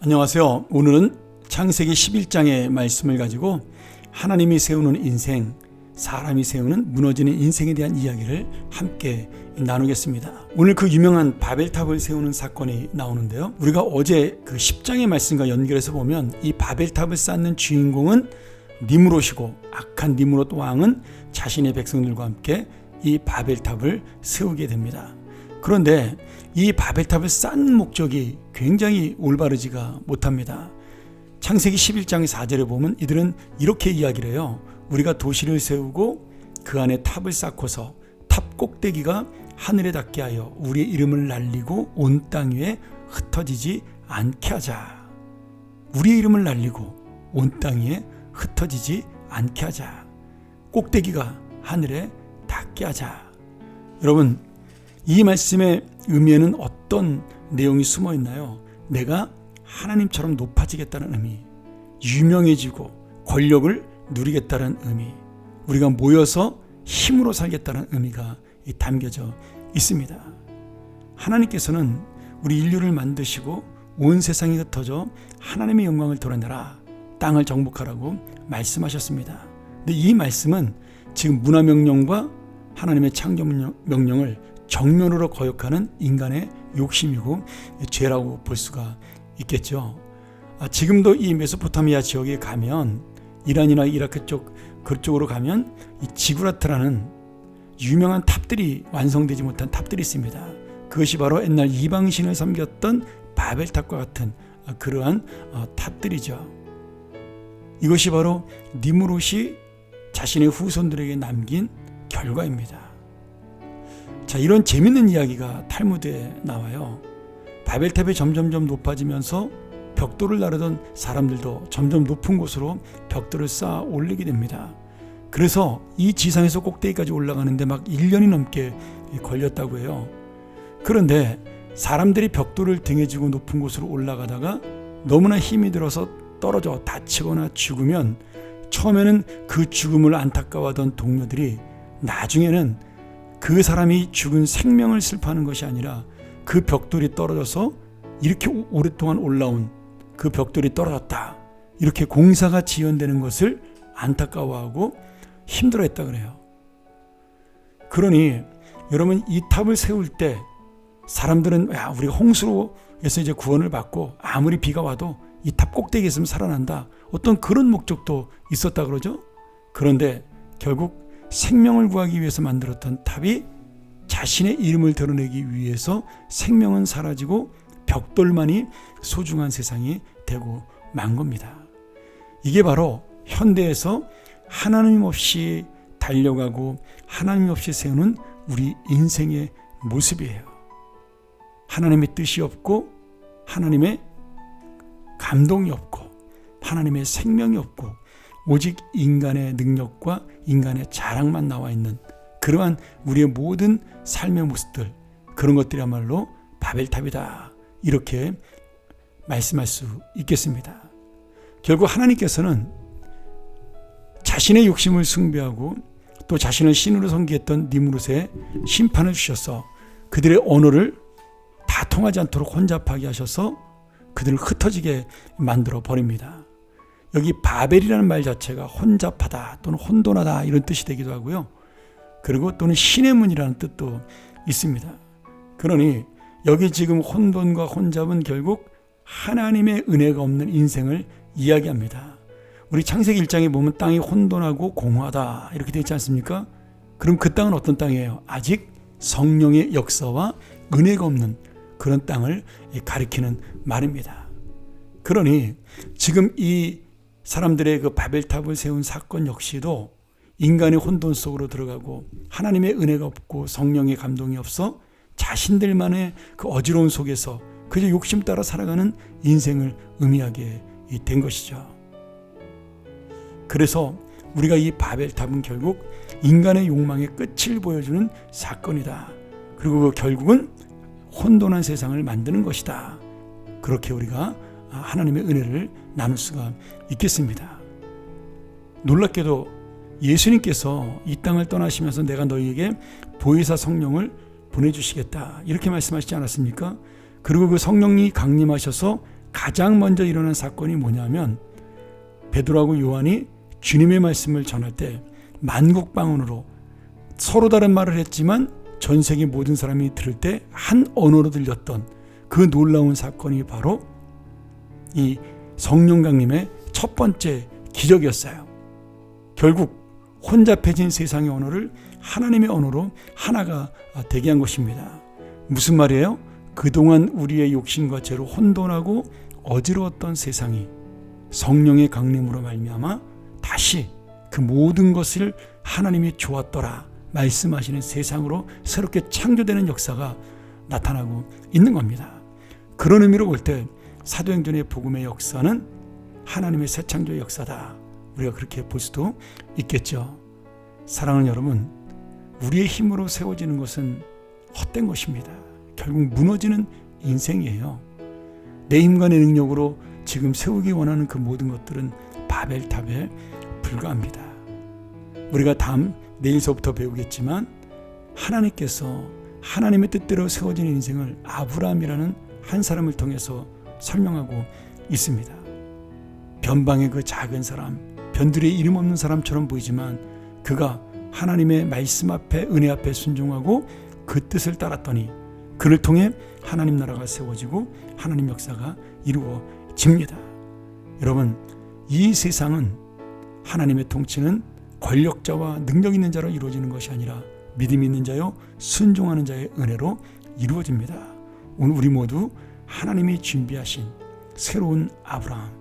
안녕하세요. 오늘은 창세기 11장의 말씀을 가지고 하나님이 세우는 인생, 사람이 세우는 무너지는 인생에 대한 이야기를 함께 나누겠습니다. 오늘 그 유명한 바벨탑을 세우는 사건이 나오는데요. 우리가 어제 그 10장의 말씀과 연결해서 보면 이 바벨탑을 쌓는 주인공은 니므롯이고, 악한 니므롯 왕은 자신의 백성들과 함께 이 바벨탑을 세우게 됩니다. 그런데 이 바벨탑을 쌓는 목적이 굉장히 올바르지가 못합니다. 창세기 11장의 4절에 보면 이들은 이렇게 이야기를 해요. 우리가 도시를 세우고 그 안에 탑을 쌓고서 탑 꼭대기가 하늘에 닿게 하여 우리의 이름을 날리고 온 땅 위에 흩어지지 않게 하자. 우리의 이름을 날리고 온 땅 위에 흩어지지 않게 하자. 꼭대기가 하늘에 닿게 하자. 여러분, 이 말씀의 의미에는 어떤 내용이 숨어 있나요? 내가 하나님처럼 높아지겠다는 의미, 유명해지고 권력을 누리겠다는 의미, 우리가 모여서 힘으로 살겠다는 의미가 담겨져 있습니다. 하나님께서는 우리 인류를 만드시고 온 세상이 흩어져 하나님의 영광을 드러내라, 땅을 정복하라고 말씀하셨습니다. 근데 이 말씀은 지금 문화명령과 하나님의 창조명령을 정면으로 거역하는 인간의 욕심이고 죄라고 볼 수가 있겠죠. 지금도 이 메소포타미아 지역에 가면, 이란이나 이라크 쪽 그쪽으로 가면 이 지구라트라는 유명한 탑들이, 완성되지 못한 탑들이 있습니다. 그것이 바로 옛날 이방신을 섬겼던 바벨탑과 같은 그러한 탑들이죠. 이것이 바로 니므롯이 자신의 후손들에게 남긴 결과입니다. 자, 이런 재밌는 이야기가 탈무드에 나와요. 바벨탑이 점점점 높아지면서 벽돌을 나르던 사람들도 점점 높은 곳으로 벽돌을 쌓아 올리게 됩니다. 그래서 이 지상에서 꼭대기까지 올라가는데 막 1년이 넘게 걸렸다고 해요. 그런데 사람들이 벽돌을 등에 지고 높은 곳으로 올라가다가 너무나 힘이 들어서 떨어져 다치거나 죽으면, 처음에는 그 죽음을 안타까워하던 동료들이 나중에는 그 사람이 죽은 생명을 슬퍼하는 것이 아니라 그 벽돌이 떨어져서 이렇게 오랫동안 올라온 그 벽돌이 떨어졌다, 이렇게 공사가 지연되는 것을 안타까워하고 힘들어했다 그래요. 그러니 여러분, 이 탑을 세울 때 사람들은 우리가 홍수로에서 이제 구원을 받고 아무리 비가 와도 이 탑 꼭대기에 있으면 살아난다, 어떤 그런 목적도 있었다 그러죠. 그런데 결국 생명을 구하기 위해서 만들었던 탑이 자신의 이름을 드러내기 위해서 생명은 사라지고 벽돌만이 소중한 세상이 되고 만 겁니다. 이게 바로 현대에서 하나님 없이 달려가고 하나님 없이 세우는 우리 인생의 모습이에요. 하나님의 뜻이 없고, 하나님의 감동이 없고, 하나님의 생명이 없고, 오직 인간의 능력과 인간의 자랑만 나와 있는 그러한 우리의 모든 삶의 모습들, 그런 것들이야말로 바벨탑이다, 이렇게 말씀할 수 있겠습니다. 결국 하나님께서는 자신의 욕심을 숭배하고 또 자신을 신으로 섬기했던 니므롯에 심판을 주셔서 그들의 언어를 다 통하지 않도록 혼잡하게 하셔서 그들을 흩어지게 만들어 버립니다. 여기 바벨이라는 말 자체가 혼잡하다 또는 혼돈하다 이런 뜻이 되기도 하고요. 그리고 또는 신의 문이라는 뜻도 있습니다. 그러니 여기 지금 혼돈과 혼잡은 결국 하나님의 은혜가 없는 인생을 이야기합니다. 우리 창세기 1장에 보면 땅이 혼돈하고 공허하다 이렇게 되어 있지 않습니까? 그럼 그 땅은 어떤 땅이에요? 아직 성령의 역사와 은혜가 없는 그런 땅을 가리키는 말입니다. 그러니 지금 이 사람들의 그 바벨탑을 세운 사건 역시도 인간의 혼돈 속으로 들어가고 하나님의 은혜가 없고 성령의 감동이 없어 자신들만의 그 어지러움 속에서 그저 욕심 따라 살아가는 인생을 의미하게 된 것이죠. 그래서 우리가 이 바벨탑은 결국 인간의 욕망의 끝을 보여주는 사건이다. 그리고 그 결국은 혼돈한 세상을 만드는 것이다. 그렇게 우리가 하나님의 은혜를 나눌 수가 있겠습니다. 놀랍게도 예수님께서 이 땅을 떠나시면서 내가 너희에게 보혜사 성령을 보내주시겠다 이렇게 말씀하시지 않았습니까? 그리고 그 성령이 강림하셔서 가장 먼저 일어난 사건이 뭐냐면 베드로하고 요한이 주님의 말씀을 전할 때 만국방언으로 서로 다른 말을 했지만 전 세계 모든 사람이 들을 때 한 언어로 들렸던 그 놀라운 사건이 바로 이 성령 강림의 첫 번째 기적이었어요. 결국 혼잡해진 세상의 언어를 하나님의 언어로 하나가 되게 한 것입니다. 무슨 말이에요? 그동안 우리의 욕심과 죄로 혼돈하고 어지러웠던 세상이 성령의 강림으로 말미암아 다시 그 모든 것을 하나님이 좋았더라 말씀하시는 세상으로 새롭게 창조되는 역사가 나타나고 있는 겁니다. 그런 의미로 볼 때 사도행전의 복음의 역사는 하나님의 새 창조의 역사다. 우리가 그렇게 볼 수도 있겠죠. 사랑하는 여러분, 우리의 힘으로 세워지는 것은 헛된 것입니다. 결국 무너지는 인생이에요. 내 힘과 내 능력으로 지금 세우기 원하는 그 모든 것들은 바벨탑에 불과합니다. 우리가 내일서부터 배우겠지만 하나님께서 하나님의 뜻대로 세워진 인생을 아브라함이라는 한 사람을 통해서 설명하고 있습니다. 변방의 그 작은 사람, 변두리에 이름 없는 사람처럼 보이지만 그가 하나님의 말씀 앞에 은혜 앞에 순종하고 그 뜻을 따랐더니 그를 통해 하나님 나라가 세워지고 하나님 역사가 이루어집니다. 여러분, 이 세상은 하나님의 통치는 권력자와 능력 있는 자로 이루어지는 것이 아니라 믿음 있는 자요 순종하는 자의 은혜로 이루어집니다. 오늘 우리 모두 하나님이 준비하신 새로운 아브라함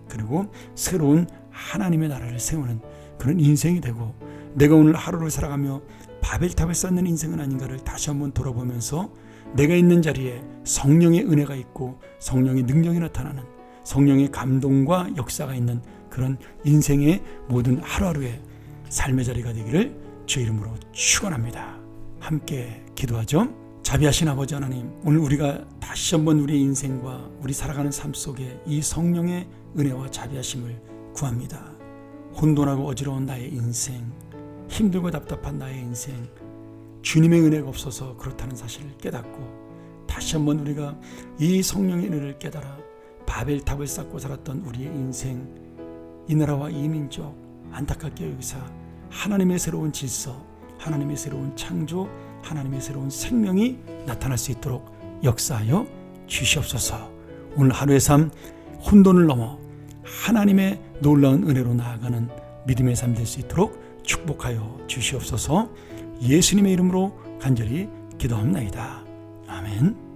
그리고 새로운 하나님의 나라를 세우는 그런 인생이 되고 내가 오늘 하루를 살아가며 바벨탑을 쌓는 인생은 아닌가를 다시 한번 돌아보면서 내가 있는 자리에 성령의 은혜가 있고 성령의 능력이 나타나는 성령의 감동과 역사가 있는 그런 인생의 모든 하루하루의 삶의 자리가 되기를 주의 이름으로 축원합니다. 함께 기도하죠. 자비하신 아버지 하나님, 오늘 우리가 다시 한번 우리의 인생과 우리 살아가는 삶 속에 이 성령의 은혜와 자비하심을 구합니다. 혼돈하고 어지러운 나의 인생, 힘들고 답답한 나의 인생, 주님의 은혜가 없어서 그렇다는 사실을 깨닫고 다시 한번 우리가 이 성령의 은혜를 깨달아 바벨탑을 쌓고 살았던 우리의 인생, 이 나라와 이 민족 안타깝게 여기서 하나님의 새로운 질서, 하나님의 새로운 창조, 하나님의 새로운 생명이 나타날 수 있도록 역사하여 주시옵소서. 오늘 하루의 삶 혼돈을 넘어 하나님의 놀라운 은혜로 나아가는 믿음의 삶 될 수 있도록 축복하여 주시옵소서. 예수님의 이름으로 간절히 기도합나이다. 아멘.